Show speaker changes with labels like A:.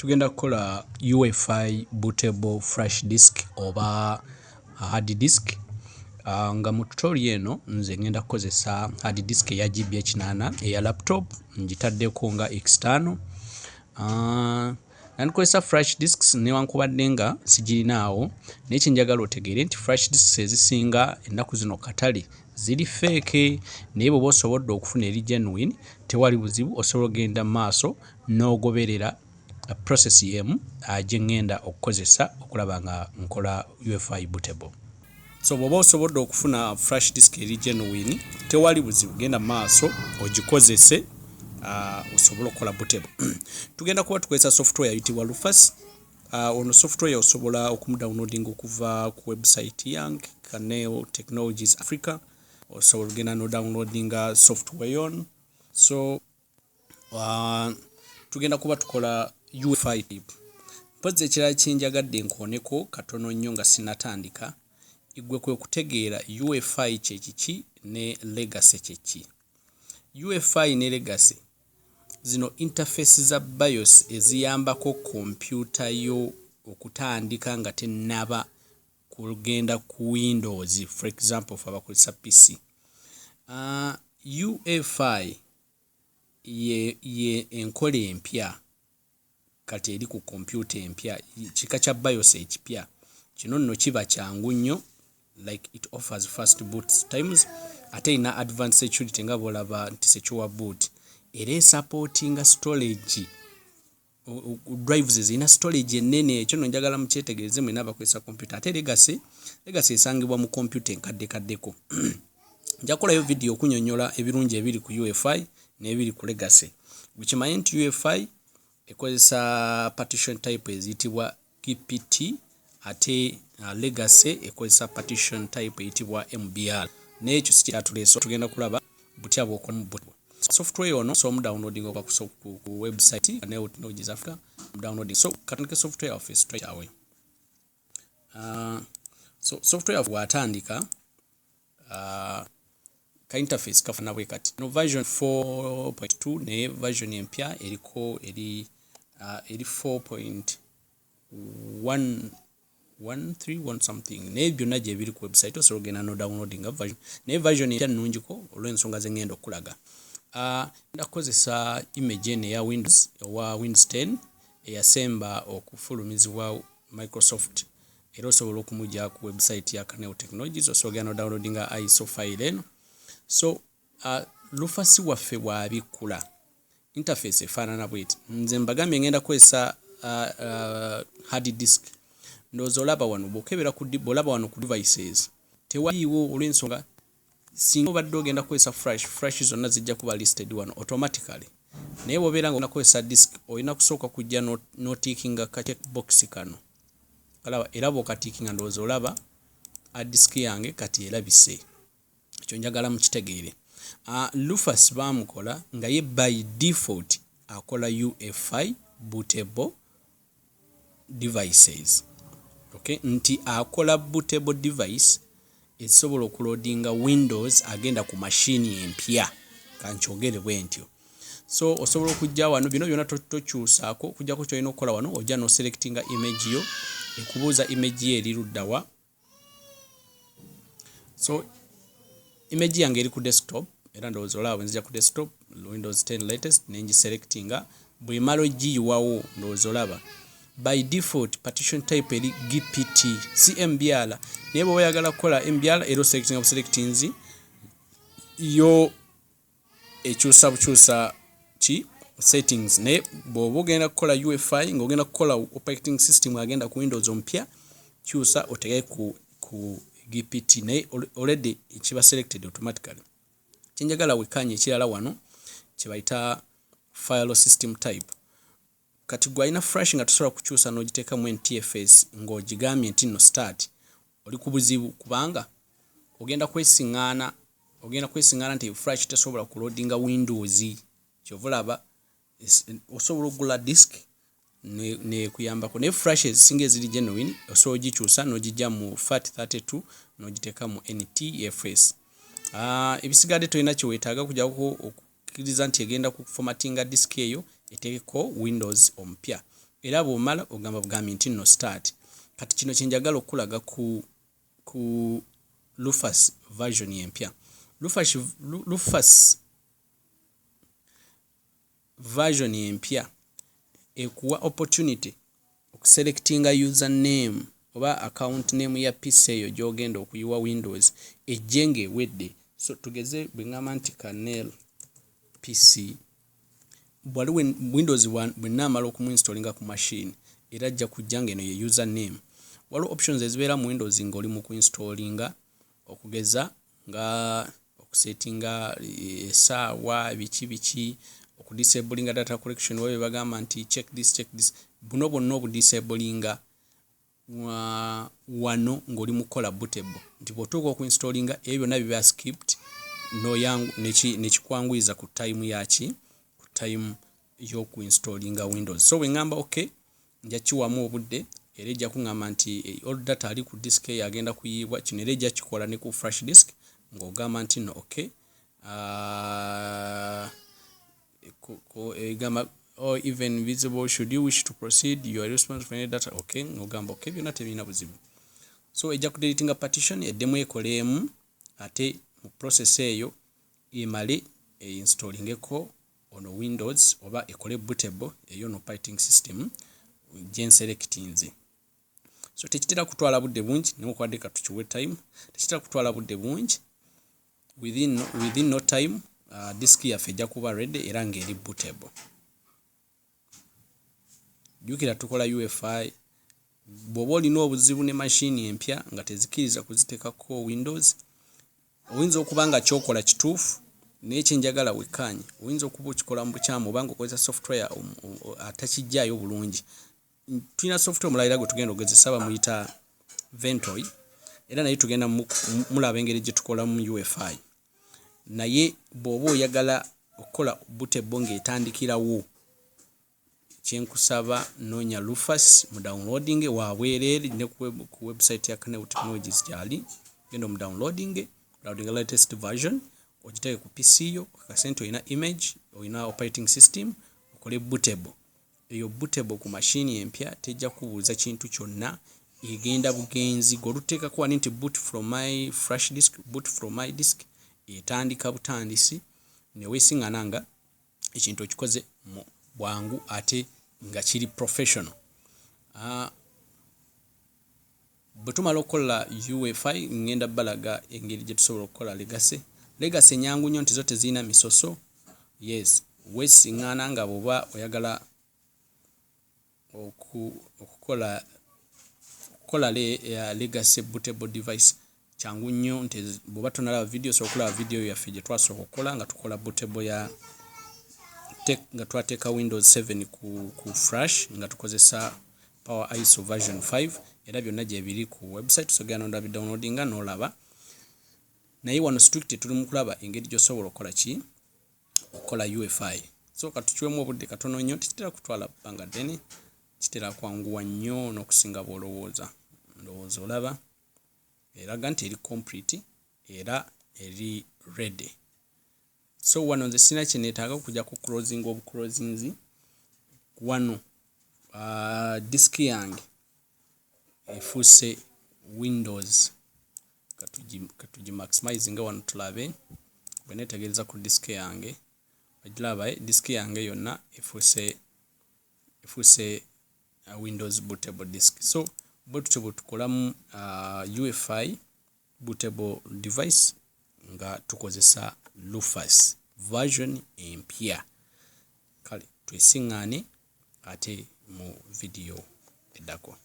A: tugenda kukola UEFI bootable flash disk oba hard disk. Nga mu tutorial eno nze ngenda kukozesa hard disk eya GB 8 eya laptop ngitaddeko nga external. Nkozesa flash disks newankubadde nga sigirinaawo, naye kyenjagala otegeere nti flash disks ezisinga ennaku zino katale ziri fake, naye bw'oba osobodde okufuna eri genuine tewali buzibu, osobola ogenda maaso n'ogoberera process y'emu gye ngenda okukozesa okulaba nga nkola UEFI bootable. So bw'oba osobodde okufuna flash disk eri genuine tewali buzibu, genda maaso ogikozese osobola okukola bootable. Tugenda kuba tukozesa software eyitibwa Rufus. Ono software osobola okumudownloading okuva ku website yange Kaneo Technologies Africa. Osobola ogenda no downloading software yon. So tugenda kuba tukola UEFI. Mpozi ekirala kyenjagadde nkooneko katono nnyo nga sinatandika, igwe kwe kutegeera UEFI kyekiki ne legacy kyeki. UEFI ne legacy zino interface za BIOS eziyambako kompyuta yo okutandika nga tennaba kugenda ku Windows, for example for abakozesa PC. UEFI ye enkola empya kati eri ku kompyuta empya, kika kya BIOS ekipya. Kino nno kiba kyangu nnyo, like it offers fast boot times, ate ina advanced security nga bolaba nti secure boot. Era supporting storage drives zina storage enene, ekyo nno njagala mukyetegereze mwe n'abakozesa kompyuta. Ate legacy esangibwa mu kompyuta enkadde-kaddeko. Nja kukolayo video okunyonnyola ebirungi ebiri ku UEFI n'ebiri ku legacy. Bukimanyi nti UEFI ekozesa partition type eziyitibwa GPT, ate legacy ekozesa partition type eyitibwa MBR. N'ekyo si kyatuleese, tugenda kulaba butya bw'okola mu bootable. Software ono so downloading okuva ku website Kaneo Technologies Africa downloading. So katandike software waffe straight away. So software watandika ka interface kafana bwe kati. No version 4.2 ne version empya eriko eri 4.131 something. Ne byonna gye biri ku website osobola ogenda no downloading version. Ne version empya nnungiko olw'ensonga ze ngenda okulaga. Ndakozesa image eno ya Windows owa Windows 10 eyasemba okufulumizibwa Microsoft. Era osobola okumujja ku website ya Kaneo Technologies, osobola no downloading ISO file eno. So Rufus waffe bw'abikkula interface efaanana bw'eti. Nze mbagambye ngenda kukozesa hard disk. Ndowooza olaba wano bw'okebera olaba wano ku devices tewaliiwo, olw'ensonga singa obadde ogenda kukozesa flash zonna zijja kuba listed wano automatically. Naye bw'obeera nga onakozesa disk olina kusooka kujja notikinga ka checkbox kano. Era bw'okatikinga ndowooza olaba disk yange kati erabise. Ekyo njagala mukitegeere. Rufus baamukola nga ye by default akola UEFI bootable devices. Okay, nti akola bootable device esobola okuloadinga Windows agenda ku machine empya. Kankyogere bwe ntyo. So osobola okujja wano, bino byonna tokyusaako, okujjako kyolina okukola wano ojja no selectinga image yo, ekubuuza image ye eri luddawa. So image yange eri ku desktop, era ndowooza olaba nzija ku desktop Windows 10 latest nengi selectinga. Bwe malo giyiwawo ndowooza olaba by default partition type eri GPT CMBR. Naye bwe oyagala kukola MBR era selectinga bu selectings yo ekyusa bukyusa ki settings. Naye bw'oba ogenda kukola UEFI ng'ogenda kukola operating system agenda ku Windows ompya, kyusa otegeke ku GPT, naye already kiba selected automatically. Kyenjagala wekanye ekirala wano kibayita file system type. Kati gwe alina flash nga tosobola kukyusa n'ogiteeka mu NTFS ng'ogigambye nti no start, oli ku buzibu kubanga ogenda kwesiŋŋaana nti flash tesobola kuloadinga Windows. Kyova olaba osobola okugula disk ne kuyambako. Naye flash ezisinga eziri genuine osobola ogikyusa n'ogijja mu FAT32 n'ogiteeka mu NTFS. Ebisigadde tolina kye weetaaga kujjako okukkiriza nti egenda ku formattinga disk eyo eteekeko Windows omupya. era bw'omala ogamba bugambi nti no start. Kati kino kyenjagala okulaga ku Rufus version empya. Rufus version empya ekuwa opportunity okuselectinga username oba account name ya PC eyo gy'ogenda okuyiwa Windows ejjenge ewedde. So tugeze bwengamba nti Canel PC waliwo Windows bwe naamala okumuinstalinga ku machine era ajja kujja ngeno ye username. Waliwo options ezibeera mu Windows ng'oli mu kuinstalinga okugeza nga okusettinga essaawa biki okudisablinga data collection wewe bagamba nti check this buno bonna obudisablinga wano ng'oli mukola bootable nti bw'otuuka okuinstalinga ebyo byonna biba skipped noyangu nekikwanguyiza ku time yaki ku time y'okuinstalinga Windows. So bwengamba okay nja kiwamu obudde era ejja kuŋŋamba nti all data ali ku disk eyo agenda kuyiibwa kino era ejja kikola ne ku flash disk ng'ogamba nti no okay egamba or even visible should you wish to proceed you are responsible for any data okay ng'ogamba okay byonna tebirina buzibu. So ejja kudeletinga partition eddemu ekoleemu ate mu process eyo emale einstalingeko ono Windows oba ekole bootable eyo no operating system genselectinze. So tekitera kutwala budde bungi nemukwade katukiwe time tekitera kutwala budde bungi within no time disk yaffe ejja kuba ready era ng'eri bootable. Jukira tukola UEFI bw'oba olina obuzibu ne machine empya nga tezikiriza kuziteekako Windows oyinza okuba nga kyokola kituufu naye kyenjagala wekkaanye oyinza okuba okikola mu bukyamu oba ng'okozesa software atakijjaayo bulungi. Tulina software omulala gwe tugenda okugezesa bamuyita Ventoy era naye tugenda mulaba engeri gye tukola mu UEFI naye bw'oba oyagala okukola bootable ng'etandikirawo kyenkusaba noonya Rufus mu downloading wabwereere ne ku website ya Canel Technologies gyali genda mu downloading latest version ogiteeke ku PC yo akasente olina image olina operating system okole bootable. Eyo bootable ku machine empya tejja kubuuza kintu kyonna egenda bugenzi goluteekako wani nti boot from my flash disk boot from my disk etandika butandisi ne weesiŋŋana nga ekintu okikoze mu bwangu ate nga kiri professional. Bwe tumala okukola UEFI ngenda balaga engeri gye tusobola okukola legacy nyangu nnyo nti zo tezirina misoso. Yes weesiŋŋana nga bw'oba oyagala okukola legacy bootable device kyangu nnyo nti bw'oba tonalaba video so okulaba video yaffe gye twasooka okukola nga tukola bootable ya nga twateeka Windows 7 ku flash nga tukozesa Power ISO version 5 era byonna gye biri ku website sogera nonda downloadinga n'olaba naye wano strict tuli mu kulaba engeri gy'osobola okukola UEFI. So katukiwemu obudde katono nnyo tekitera kutwala bbanga ddene kitera kwanguwa nnyo n'okusinga bw'olowooza ndowooza olaba eraga nti eri complete era eri ready. So wano nze sina kye neetaaga okujja ku closing obuclosinzi wano disk yange efuuse Windows katugi maximize nga wano tulabe bwe neetegereza ku disk yange bagiraba disk yange yonna efuuse Windows bootable disk. So bwe tutyo bwe tukolamu UEFI bootable device nga tukozesa Rufus version empya. Kale twesiŋŋaane ate mu video eddako.